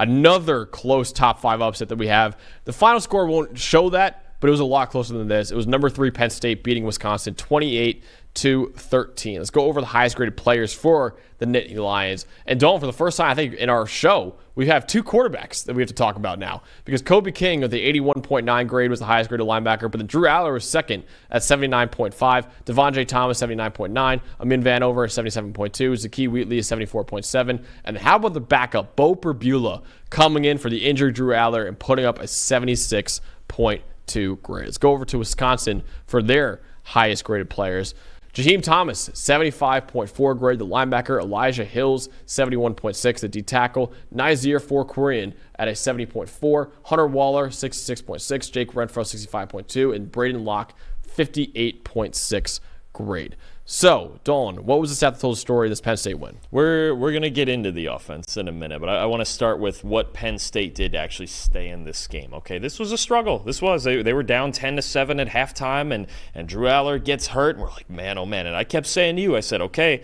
another close top 5 upset that we have. The final score won't show that, but it was a lot closer than this. It was number 3 Penn State beating Wisconsin 28-13. Let's go over the highest graded players for the Nittany Lions. And Dalton, for the first time, I think, in our show, we have 2 quarterbacks that we have to talk about now. Because Kobe King with the 81.9 grade was the highest graded linebacker, but then Drew Aller was second at 79.5. Devontae Thomas, 79.9. Amin Vanover, 77.2. Zakee Wheatley is 74.7. And how about the backup, Beau Pribula, coming in for the injured Drew Aller and putting up a 76.2 grade. Let's go over to Wisconsin for their highest graded players. Jaheim Thomas, 75.4 grade. The linebacker, Elijah Hills, 71.6. The D tackle, Nazir Forkurian at a 70.4. Hunter Waller, 66.6. Jake Renfro, 65.2. And Braden Locke, 58.6 grade. So, Dawn, what was the stat that told the story of this Penn State win? We're going to get into the offense in a minute, but I want to start with what Penn State did to actually stay in this game. Okay, this was a struggle. They were down 10-7 at halftime, and Drew Aller gets hurt, and we're like, man, oh man. And I kept saying to you, I said, okay,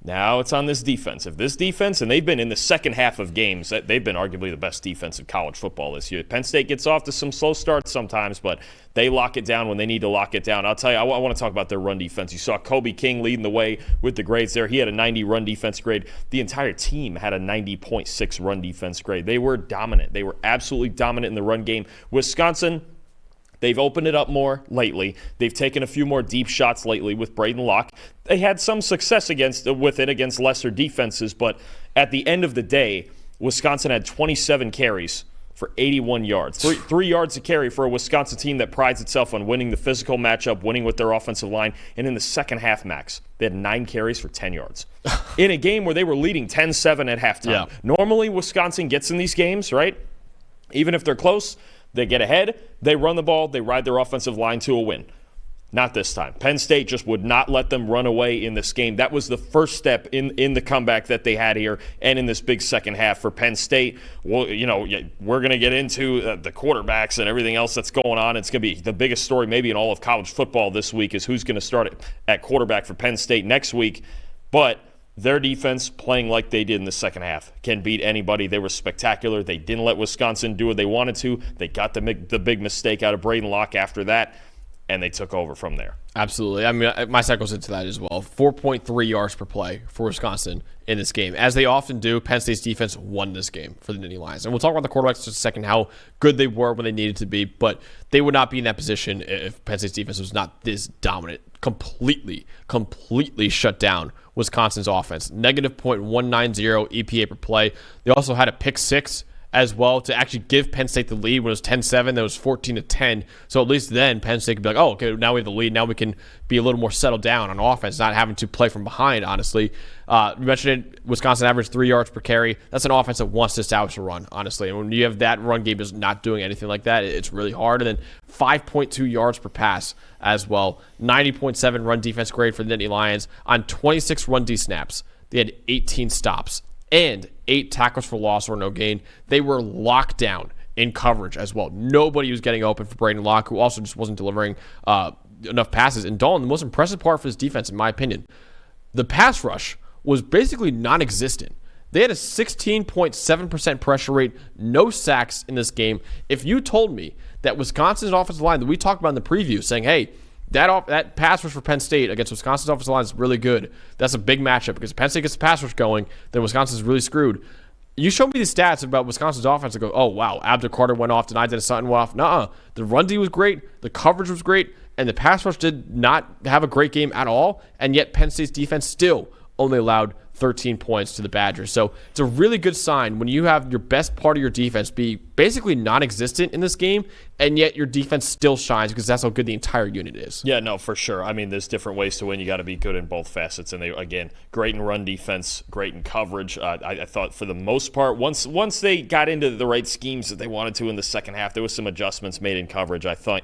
now it's on this defense. If this defense, and they've been in the second half of games, they've been arguably the best defense in college football this year. Penn State gets off to some slow starts sometimes, but they lock it down when they need to lock it down. I'll tell you, I want to talk about their run defense. You saw Kobe King leading the way with the grades there. He had a 90 run defense grade. The entire team had a 90.6 run defense grade. They were dominant. They were absolutely dominant in the run game. Wisconsin, they've opened it up more lately. They've taken a few more deep shots lately with Braden Locke. They had some success with it against lesser defenses, but at the end of the day, Wisconsin had 27 carries for 81 yards. Three yards to carry for a Wisconsin team that prides itself on winning the physical matchup, winning with their offensive line. And in the second half, Max, they had 9 carries for 10 yards. In a game where they were leading 10-7 at halftime. Yeah. Normally, Wisconsin gets in these games, right? Even if they're close, they get ahead, they run the ball, they ride their offensive line to a win. Not this time. Penn State just would not let them run away in this game. That was the first step in the comeback that they had here and in this big second half for Penn State. Well, we're going to get into the quarterbacks and everything else that's going on. It's going to be the biggest story maybe in all of college football this week is who's going to start at quarterback for Penn State next week. But their defense, playing like they did in the second half, can beat anybody. They were spectacular. They didn't let Wisconsin do what they wanted to. They got the big mistake out of Braden Locke after that, and they took over from there. Absolutely. I mean, my side goes into that as well. 4.3 yards per play for Wisconsin in this game. As they often do, Penn State's defense won this game for the Nittany Lions. And we'll talk about the quarterbacks in just a second, how good they were when they needed to be, but they would not be in that position if Penn State's defense was not this dominant. Completely shut down Wisconsin's offense. Negative .190 EPA per play. They also had a pick six as well to actually give Penn State the lead when it was 10-7. That was 14-10. So at least then Penn State could be like, oh, okay, now we have the lead. Now we can be a little more settled down on offense, not having to play from behind, honestly. You mentioned it, Wisconsin averaged 3 yards per carry. That's an offense that wants to establish a run, honestly. And when you have that run game is not doing anything like that, it's really hard. And then 5.2 yards per pass as well. 90.7 run defense grade for the Nittany Lions. On 26 run D snaps, they had 18 stops and 8 tackles for loss or no gain. They were locked down in coverage as well. Nobody was getting open for Braden Locke, who also just wasn't delivering enough passes. And Dalton, the most impressive part for this defense, in my opinion, the pass rush was basically non-existent. They had a 16.7% pressure rate, no sacks in this game. If you told me that Wisconsin's offensive line that we talked about in the preview, saying, hey, that pass rush for Penn State against Wisconsin's offensive line is really good. That's a big matchup because if Penn State gets the pass rush going, then Wisconsin's really screwed. You show me the stats about Wisconsin's offense and go, oh, wow, Abdul Carter went off, Denied Dennis Sutton went off. Nuh-uh. The run D was great, the coverage was great, and the pass rush did not have a great game at all, and yet Penn State's defense still only allowed 13 points to the Badgers. So it's a really good sign when you have your best part of your defense be basically non-existent in this game, and yet your defense still shines because that's how good the entire unit is. Yeah, no, for sure. I mean, there's different ways to win. You got to be good in both facets. And they, again, great in run defense, great in coverage. I thought for the most part, once they got into the right schemes that they wanted to in the second half, there was some adjustments made in coverage. I thought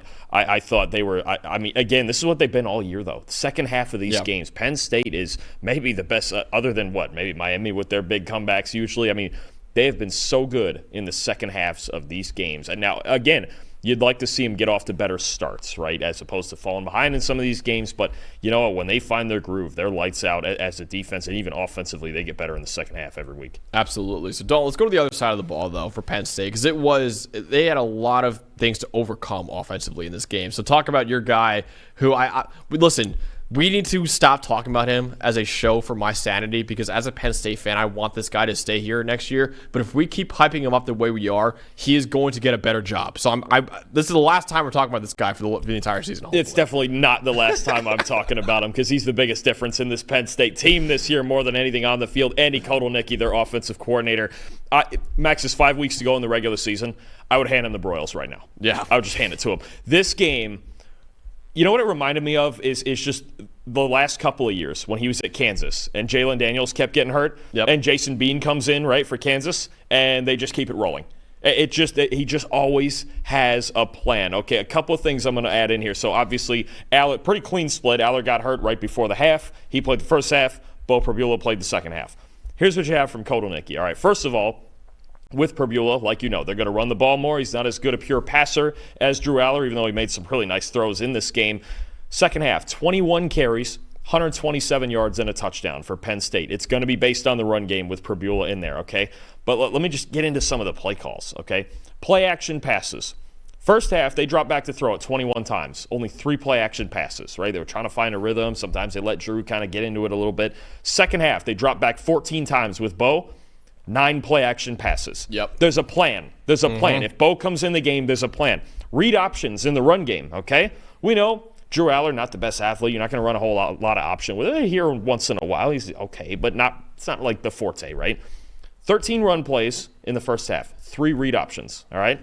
they were. I mean, again, this is what they've been all year, though. The second half of these games, Penn State is maybe the best, other than what? Maybe Miami with their big comebacks usually. I mean, they have been so good in the second halves of these games. And now, again, You'd like to see them get off to better starts, right, as opposed to falling behind in some of these games. But you know what? When they find their groove, they're lights out as a defense, and even offensively, they get better in the second half every week. Absolutely. So, Dalton, let's go to the other side of the ball, though, for Penn State, because they had a lot of things to overcome offensively in this game. So talk about your guy who listen, we need to stop talking about him as a show for my sanity, because as a Penn State fan, I want this guy to stay here next year. But if we keep hyping him up the way we are, he is going to get a better job. So this is the last time we're talking about this guy for the entire season. Hopefully. It's definitely not the last time I'm talking about him, because he's the biggest difference in this Penn State team this year more than anything on the field. Andy Kotelnicki, their offensive coordinator. Max, is 5 weeks to go in the regular season. I would hand him the Broyles right now. Yeah. I would just hand it to him. This game, you know what it reminded me of is just the last couple of years when he was at Kansas and Jalen Daniels kept getting hurt, and Jason Bean comes in, right, for Kansas, and they just keep it rolling. He just always has a plan. Okay, a couple of things I'm going to add in here. So obviously, Allard, pretty clean split. Allard got hurt right before the half. He played the first half. Beau Pribula played the second half. Here's what you have from Kotelnicki. All right, first of all, with Pribula, like you know, they're going to run the ball more. He's not as good a pure passer as Drew Aller, even though he made some really nice throws in this game. Second half, 21 carries, 127 yards, and a touchdown for Penn State. It's going to be based on the run game with Pribula in there, okay? But let me just get into some of the play calls, okay? Play action passes. First half, they dropped back to throw it 21 times. Only 3 play action passes, right? They were trying to find a rhythm. Sometimes they let Drew kind of get into it a little bit. Second half, they dropped back 14 times with Beau. 9 play action passes. Yep. There's a plan. There's a plan. If Beau comes in the game, there's a plan. Read options in the run game, okay? We know Drew Aller, not the best athlete. You're not going to run a whole lot of option with it here once in a while. He's okay, but it's not like the forte, right? 13 run plays in the first half. 3 read options, all right?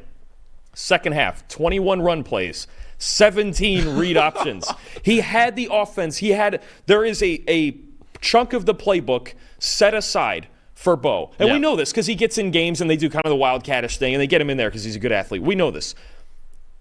Second half, 21 run plays. 17 read options. He had the offense. There is a chunk of the playbook set aside for Beau. And we know this because he gets in games and they do kind of the wildcatish thing and they get him in there because he's a good athlete. We know this.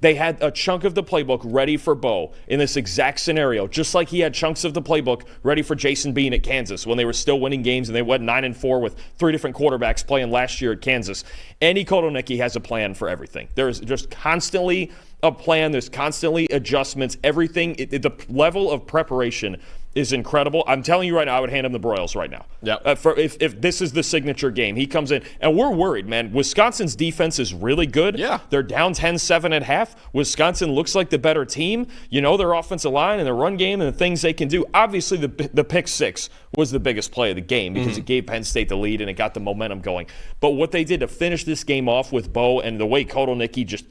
They had a chunk of the playbook ready for Beau in this exact scenario, just like he had chunks of the playbook ready for Jason Bean at Kansas when they were still winning games and they went 9-4 with 3 different quarterbacks playing last year at Kansas. Andy Kotelnicki has a plan for everything. There's just constantly a plan. There's constantly adjustments. Everything, the level of preparation is incredible. I'm telling you right now, I would hand him the Broyles right now. Yep. If this is the signature game, he comes in, and we're worried, man. Wisconsin's defense is really good. Yeah. They're down 10-7 at half. Wisconsin looks like the better team. You know, their offensive line and their run game and the things they can do. Obviously, the pick six was the biggest play of the game because it gave Penn State the lead and it got the momentum going. But what they did to finish this game off with Beau and the way Kotelnicki just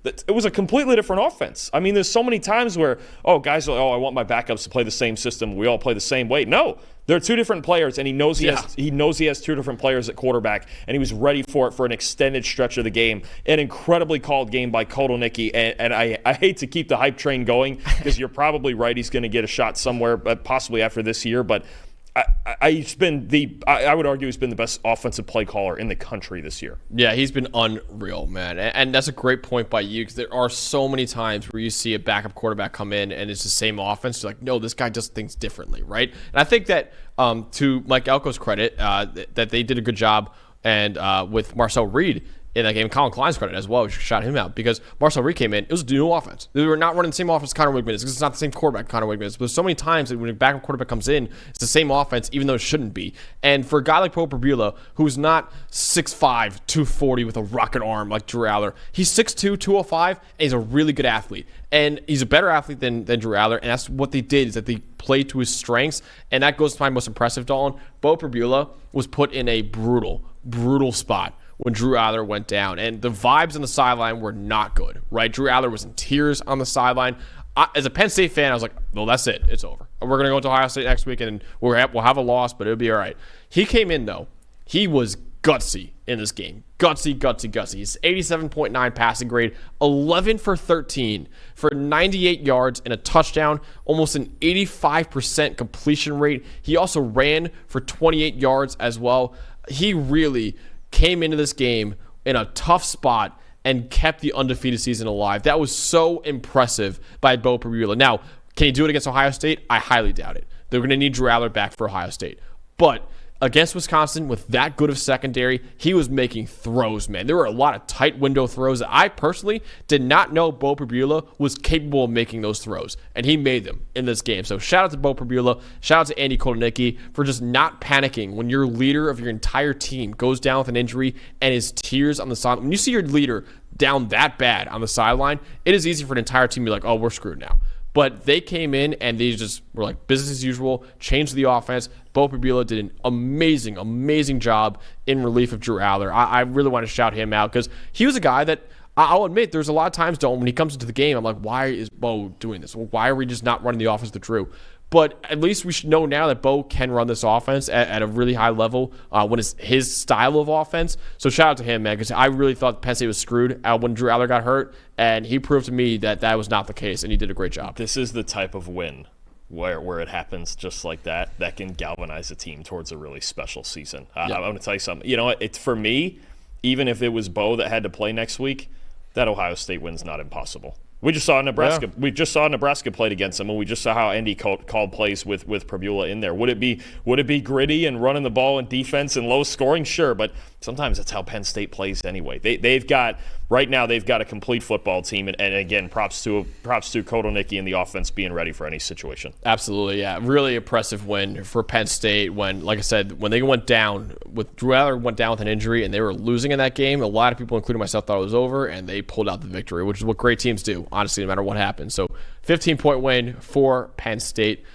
it was a completely different offense. I mean, there's so many times where, guys are like, I want my backups to play the same system. We all play the same way. No, they're 2 different players, and he knows he has 2 different players at quarterback, and he was ready for it for an extended stretch of the game. An incredibly called game by Kotelnicki, and I hate to keep the hype train going because you're probably right. He's going to get a shot somewhere, possibly after this year, but I would argue he's been the best offensive play caller in the country this year. Yeah, he's been unreal, man. And that's a great point by you because there are so many times where you see a backup quarterback come in and it's the same offense. You're like, no, this guy does things differently, right? And I think that to Mike Elko's credit, that they did a good job and with Marcel Reed in that game, Colin Klein's credit as well, we should shout him out because Marcel Reed came in, it was a new offense. They were not running the same offense Connor Wigman is because it's not the same quarterback Connor Wigman is. But there's so many times that when a backup quarterback comes in, it's the same offense, even though it shouldn't be. And for a guy like Beau Pribula, who's not 6'5", 240 with a rocket arm like Drew Aller, he's 6'2", 205, and he's a really good athlete. And he's a better athlete than Drew Aller, and that's what they did is that they played to his strengths, and that goes to my most impressive, Dalton. Beau Pribula was put in a brutal spot when Drew Aller went down. And the vibes on the sideline were not good, right? Drew Aller was in tears on the sideline. As a Penn State fan, I was like, well, that's it. It's over. We're going to go to Ohio State next week, and we'll have a loss, but it'll be all right. He came in, though. He was gutsy in this game. Gutsy. He's 87.9 passing grade, 11 for 13 for 98 yards and a touchdown, almost an 85% completion rate. He also ran for 28 yards as well. He really came into this game in a tough spot and kept the undefeated season alive. That was so impressive by Beau Pribula. Now, can he do it against Ohio State? I highly doubt it. They're going to need Drew Aller back for Ohio State. But against Wisconsin with that good of secondary, he was making throws, man. There were a lot of tight window throws that I personally did not know Beau Pribula was capable of making those throws, and he made them in this game. So shout out to Beau Pribula, shout out to Andy Kotelnicki for just not panicking when your leader of your entire team goes down with an injury and is tears on the sideline. When you see your leader down that bad on the sideline, it is easy for an entire team to be like, oh, we're screwed now. But they came in and they just were like business as usual, changed the offense. Beau Pribula did an amazing, amazing job in relief of Drew Aller. I really want to shout him out because he was a guy that I'll admit there's a lot of times, Dalton, when he comes into the game, I'm like, why is Beau doing this? Why are we just not running the offense to Drew? But at least we should know now that Beau can run this offense at a really high level when it's his style of offense. So shout out to him, man, because I really thought Penn State was screwed when Drew Aller got hurt, and he proved to me that that was not the case, and he did a great job. This is the type of win where it happens just like that can galvanize a team towards a really special season. I'm going to tell you something. You know what? It's for me, even if it was Beau that had to play next week, that Ohio State win's not impossible. We just saw Nebraska. Yeah. We just saw Nebraska played against them, and we just saw how Andy called plays with Pribula in there. Would it be gritty and running the ball and defense and low scoring? Sure, but sometimes that's how Penn State plays anyway. They've got a complete football team, and again, props to Kotelnicki and the offense being ready for any situation. Absolutely, yeah, really impressive win for Penn State. When, like I said, when they went down with Drew Aller went down with an injury and they were losing in that game, a lot of people, including myself, thought it was over, and they pulled out the victory, which is what great teams do. Honestly, no matter what happens. So 15-point win for Penn State.